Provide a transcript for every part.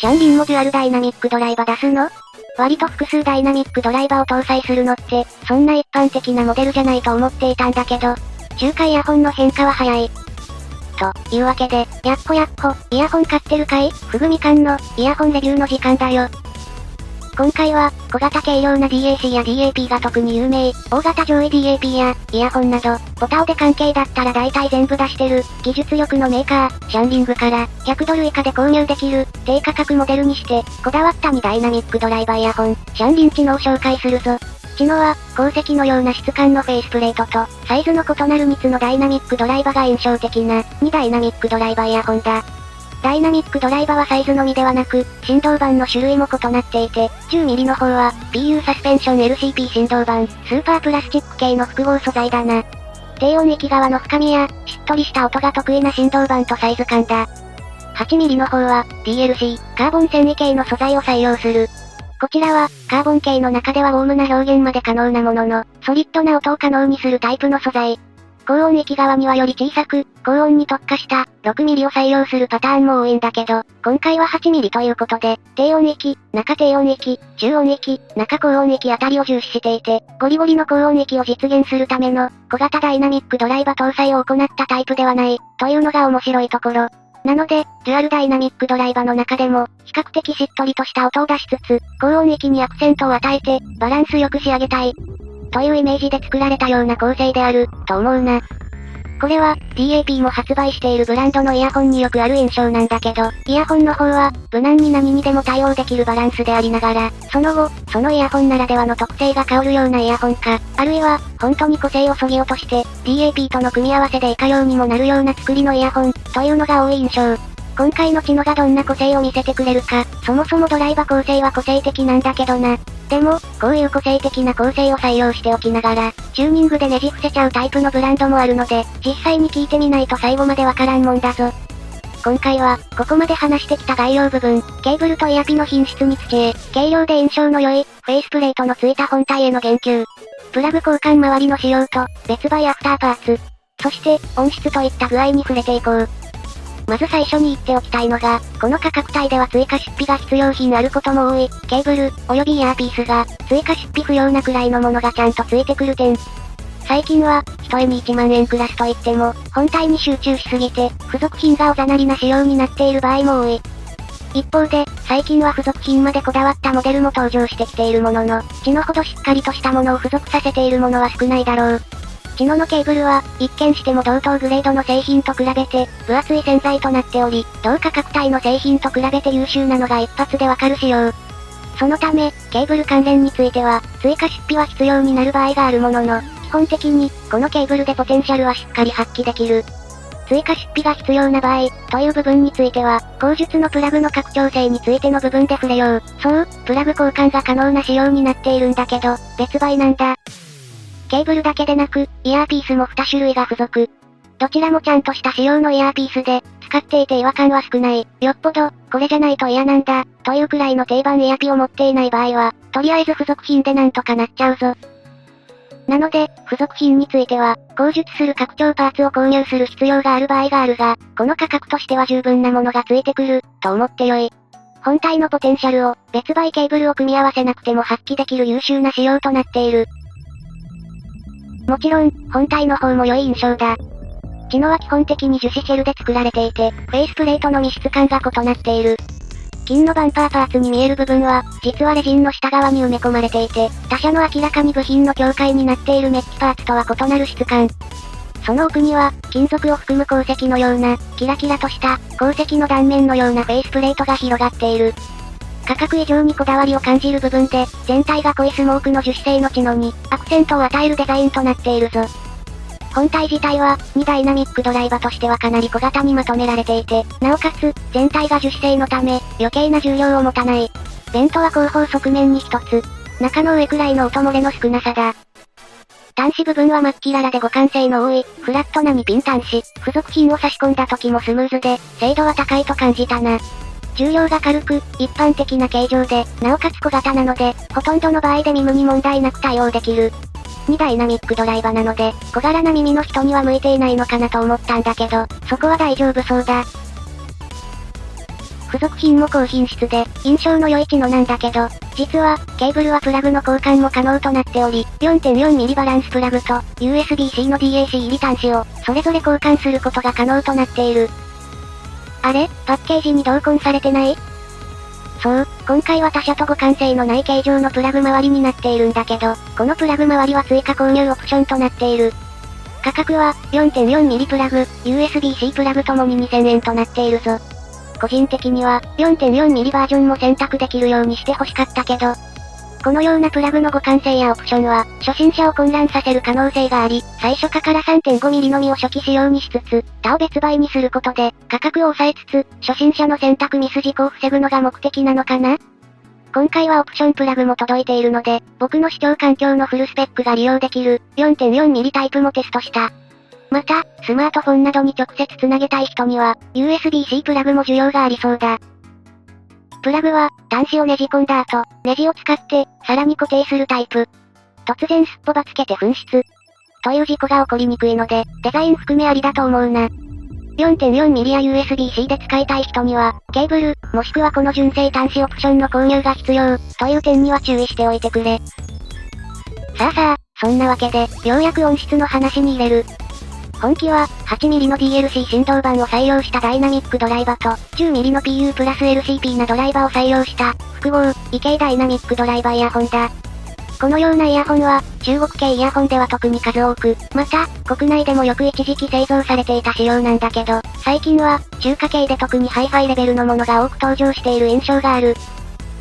シャンリンもデュアルダイナミックドライバ出すの？割と複数ダイナミックドライバを搭載するのって、そんな一般的なモデルじゃないと思っていたんだけど、中華イヤホンの変化は早い。というわけで、やっほ、イヤホン買ってるかい？ふぐみかんの、イヤホンレビューの時間だよ。今回は、小型軽量な DAC や DAP が特に有名、大型上位 DAP や、イヤホンなど、ボタオで関係だったら大体全部出してる、技術力のメーカー、シャンリングから、100ドル以下で購入できる、低価格モデルにして、こだわった2ダイナミックドライバーイヤホン、シャンリン知能を紹介するぞ。知能は、鉱石のような質感のフェイスプレートと、サイズの異なる3つのダイナミックドライバーが印象的な、2ダイナミックドライバーイヤホンだ。ダイナミックドライバーはサイズのみではなく、振動板の種類も異なっていて、10mm の方は、PU サスペンション LCP 振動板、スーパープラスチック系の複合素材だな。低音域側の深みや、しっとりした音が得意な振動板とサイズ感だ。8mm の方は、PLC、カーボン繊維系の素材を採用する。こちらは、カーボン系の中ではウォームな表現まで可能なものの、ソリッドな音を可能にするタイプの素材。高音域側にはより小さく、高音に特化した、6mm を採用するパターンも多いんだけど、今回は 8mm ということで、低音域、中低音域、中音域、中高音域あたりを重視していて、ゴリゴリの高音域を実現するための、小型ダイナミックドライバ搭載を行ったタイプではない、というのが面白いところ。なので、デュアルダイナミックドライバの中でも、比較的しっとりとした音を出しつつ、高音域にアクセントを与えて、バランスよく仕上げたい。というイメージで作られたような構成である、と思うな。これは、DAP も発売しているブランドのイヤホンによくある印象なんだけど、イヤホンの方は、無難に何にでも対応できるバランスでありながら、その後、そのイヤホンならではの特性が変わるようなイヤホンか、あるいは、本当に個性を削ぎ落として、DAP との組み合わせでいかようにもなるような作りのイヤホン、というのが多い印象。今回の知能がどんな個性を見せてくれるか、そもそもドライバ構成は個性的なんだけどな。でも、こういう個性的な構成を採用しておきながら、チューニングでねじ伏せちゃうタイプのブランドもあるので、実際に聞いてみないと最後までわからんもんだぞ。今回は、ここまで話してきた概要部分、ケーブルとイヤピの品質について、軽量で印象の良い、フェイスプレートのついた本体への言及。プラグ交換周りの仕様と、別売アフターパーツ。そして、音質といった具合に触れていこう。まず最初に言っておきたいのが、この価格帯では追加出費が必要品あることも多い、ケーブル、及びイヤーピースが、追加出費不要なくらいのものがちゃんとついてくる点。最近は、一重に1万円クラスといっても、本体に集中しすぎて、付属品がおざなりな仕様になっている場合も多い。一方で、最近は付属品までこだわったモデルも登場してきているものの、知能ほどしっかりとしたものを付属させているものは少ないだろう。知能のケーブルは、一見しても同等グレードの製品と比べて、分厚い洗剤となっており、同価格帯の製品と比べて優秀なのが一発でわかる仕様。そのため、ケーブル関連については、追加出費は必要になる場合があるものの、基本的に、このケーブルでポテンシャルはしっかり発揮できる。追加出費が必要な場合、という部分については、後述のプラグの拡張性についての部分で触れよう。そう、プラグ交換が可能な仕様になっているんだけど、別売なんだ。ケーブルだけでなく、イヤーピースも2種類が付属。どちらもちゃんとした仕様のイヤーピースで、使っていて違和感は少ない。よっぽど、これじゃないと嫌なんだ、というくらいの定番イヤピを持っていない場合は、とりあえず付属品でなんとかなっちゃうぞ。なので、付属品については、後述する拡張パーツを購入する必要がある場合があるが、この価格としては十分なものがついてくる、と思ってよい。本体のポテンシャルを、別売ケーブルを組み合わせなくても発揮できる優秀な仕様となっている。もちろん、本体の方も良い印象だ。知能は基本的に樹脂シェルで作られていて、フェイスプレートの密質感が異なっている。金のバンパーパーツに見える部分は、実はレジンの下側に埋め込まれていて、他社の明らかに部品の境界になっているメッキパーツとは異なる質感。その奥には、金属を含む鉱石のような、キラキラとした、鉱石の断面のようなフェイスプレートが広がっている。価格以上にこだわりを感じる部分で、全体が濃いスモークの樹脂製の知能に、アクセントを与えるデザインとなっているぞ。本体自体は、2ダイナミックドライバとしてはかなり小型にまとめられていて、なおかつ、全体が樹脂製のため、余計な重量を持たない。ベントは後方側面に一つ。中の上くらいの音漏れの少なさだ。端子部分は真っ黄ららで互換性の多い、フラットな2ピン端子。付属品を差し込んだ時もスムーズで、精度は高いと感じたな。重量が軽く、一般的な形状で、なおかつ小型なので、ほとんどの場合で耳に問題なく対応できる。2ダイナミックドライバなので、小柄な耳の人には向いていないのかなと思ったんだけど、そこは大丈夫そうだ。付属品も高品質で、印象の良い知能なんだけど、実は、ケーブルはプラグの交換も可能となっており、4.4mm バランスプラグと、USB-C の DAC 入り端子を、それぞれ交換することが可能となっている。あれ？パッケージに同梱されてない？そう、今回は他社と互換性のない形状のプラグ周りになっているんだけど、このプラグ周りは追加購入オプションとなっている。価格は、4.4mm プラグ、USB-C プラグともに2000円となっているぞ。個人的には、4.4mm バージョンも選択できるようにして欲しかったけど、このようなプラグの互換性やオプションは、初心者を混乱させる可能性があり、最初価から 3.5mm のみを初期仕様にしつつ、他を別売にすることで、価格を抑えつつ、初心者の選択ミス事故を防ぐのが目的なのかな？今回はオプションプラグも届いているので、僕の視聴環境のフルスペックが利用できる、4.4mm タイプもテストした。また、スマートフォンなどに直接つなげたい人には、USB-C プラグも需要がありそうだ。プラグは、端子をねじ込んだ後、ネジを使って、さらに固定するタイプ。突然すっぽばつけて紛失。という事故が起こりにくいので、デザイン含めありだと思うな。4.4mm や USB-C で使いたい人には、ケーブル、もしくはこの純正端子オプションの購入が必要、という点には注意しておいてくれ。さあ、そんなわけで、ようやく音質の話に入れる。本機は、8mm の DLC 振動板を採用したダイナミックドライバと、10mm の PU プラス LCP なドライバを採用した、複合、異形ダイナミックドライバイヤホンだ。このようなイヤホンは、中国系イヤホンでは特に数多く、また、国内でもよく一時期製造されていた仕様なんだけど、最近は、中華系で特にハイファイレベルのものが多く登場している印象がある。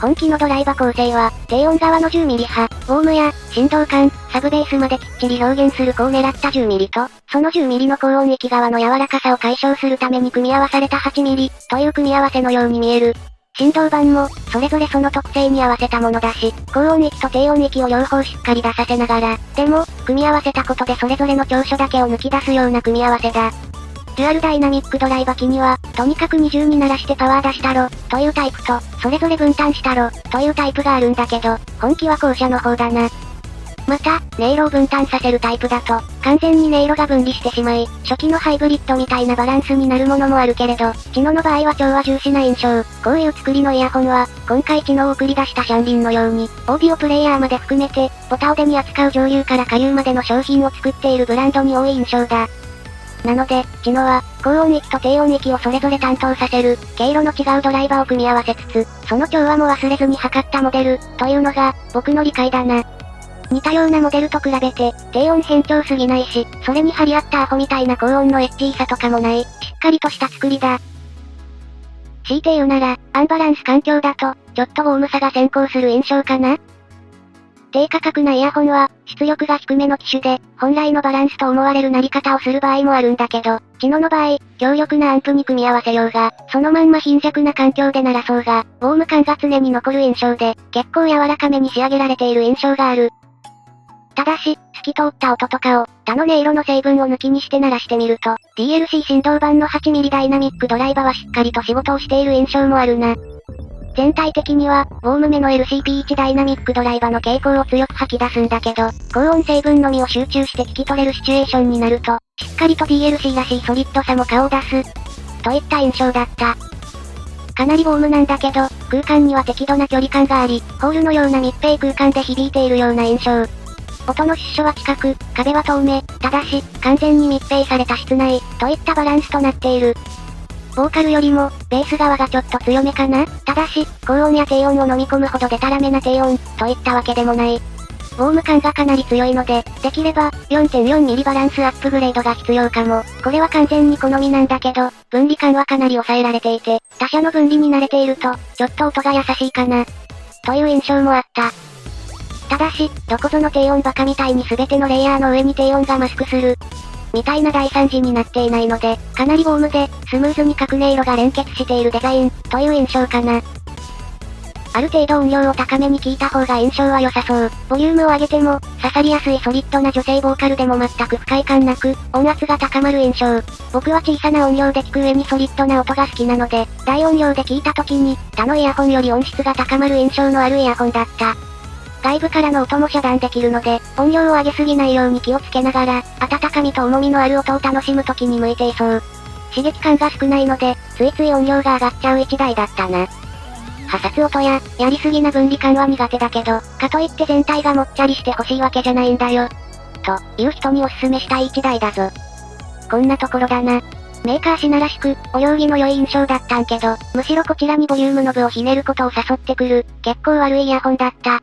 本機のドライバ構成は、低音側の 10mm 波、ウォームや、振動感、サブベースまできっちり表現する子を狙った 10mm と、その 10mm の高音域側の柔らかさを解消するために組み合わされた 8mm という組み合わせのように見える。振動板も、それぞれその特性に合わせたものだし、高音域と低音域を両方しっかり出させながら、でも、組み合わせたことでそれぞれの長所だけを抜き出すような組み合わせだ。デュアルダイナミックドライバ機には、とにかく二重に鳴らしてパワー出したろ、というタイプと、それぞれ分担したろ、というタイプがあるんだけど、本機は後者の方だな。また、音色を分担させるタイプだと、完全に音色が分離してしまい、初期のハイブリッドみたいなバランスになるものもあるけれど、知能の場合は調和重視な印象。こういう作りのイヤホンは、今回知能を送り出したシャンリンのように、オーディオプレイヤーまで含めて、ボタオデに扱う上流から下流までの商品を作っているブランドに多い印象だ。なので、知能は、高音域と低音域をそれぞれ担当させる、経路の違うドライバーを組み合わせつつ、その調和も忘れずに測ったモデル、というのが、僕の理解だな。似たようなモデルと比べて、低音変調すぎないし、それに張り合ったアホみたいな高音のエッチーさとかもない、しっかりとした作りだ。強いて言うなら、アンバランス環境だと、ちょっとウォームさが先行する印象かな？低価格なイヤホンは、出力が低めの機種で、本来のバランスと思われる鳴り方をする場合もあるんだけど、知能の場合、強力なアンプに組み合わせようが、そのまんま貧弱な環境で鳴らそうが、ウォーム感が常に残る印象で、結構柔らかめに仕上げられている印象がある。ただし、透き通った音とかを、他の音色の成分を抜きにして鳴らしてみると、DLC 振動板の 8mm ダイナミックドライバはしっかりと仕事をしている印象もあるな。全体的には、ウォーム目の LCP1 ダイナミックドライバの傾向を強く吐き出すんだけど、高音成分のみを集中して聞き取れるシチュエーションになると、しっかりと DLC らしいソリッドさも顔を出す。といった印象だった。かなりウォームなんだけど、空間には適度な距離感があり、ホールのような密閉空間で響いているような印象。音の出所は近く、壁は遠め、ただし、完全に密閉された室内、といったバランスとなっている。ボーカルよりも、ベース側がちょっと強めかな？ただし、高音や低音を飲み込むほどデタラメな低音、といったわけでもない。ウォーム感がかなり強いので、できれば、4.4mm バランスアップグレードが必要かも。これは完全に好みなんだけど、分離感はかなり抑えられていて、他社の分離に慣れていると、ちょっと音が優しいかな。という印象もあった。ただし、どこぞの低音バカみたいに全てのレイヤーの上に低音がマスクする。みたいな大惨事になっていないので、かなりウォームで、スムーズに各音色が連結しているデザイン、という印象かな。ある程度音量を高めに聞いた方が印象は良さそう。ボリュームを上げても、刺さりやすいソリッドな女性ボーカルでも全く不快感なく、音圧が高まる印象。僕は小さな音量で聞く上にソリッドな音が好きなので、大音量で聞いた時に、他のイヤホンより音質が高まる印象のあるイヤホンだった。外部からの音も遮断できるので、音量を上げすぎないように気をつけながら、温かみと重みのある音を楽しむ時に向いていそう。刺激感が少ないので、ついつい音量が上がっちゃう1台だったな。破殺音や、やりすぎな分離感は苦手だけど、かといって全体がもっちゃりして欲しいわけじゃないんだよ。という人におすすめしたい1台だぞ。こんなところだな。メーカーシナらしく、お行儀の良い印象だったんけど、むしろこちらにボリュームノブをひねることを誘ってくる、結構悪いイヤホンだった。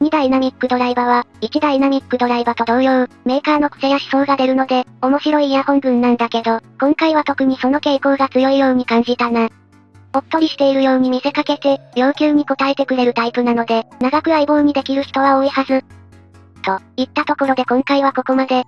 2ダイナミックドライバは、1ダイナミックドライバと同様、メーカーの癖や思想が出るので、面白いイヤホン群なんだけど、今回は特にその傾向が強いように感じたな。おっとりしているように見せかけて、要求に応えてくれるタイプなので、長く相棒にできる人は多いはず。といったところで今回はここまで。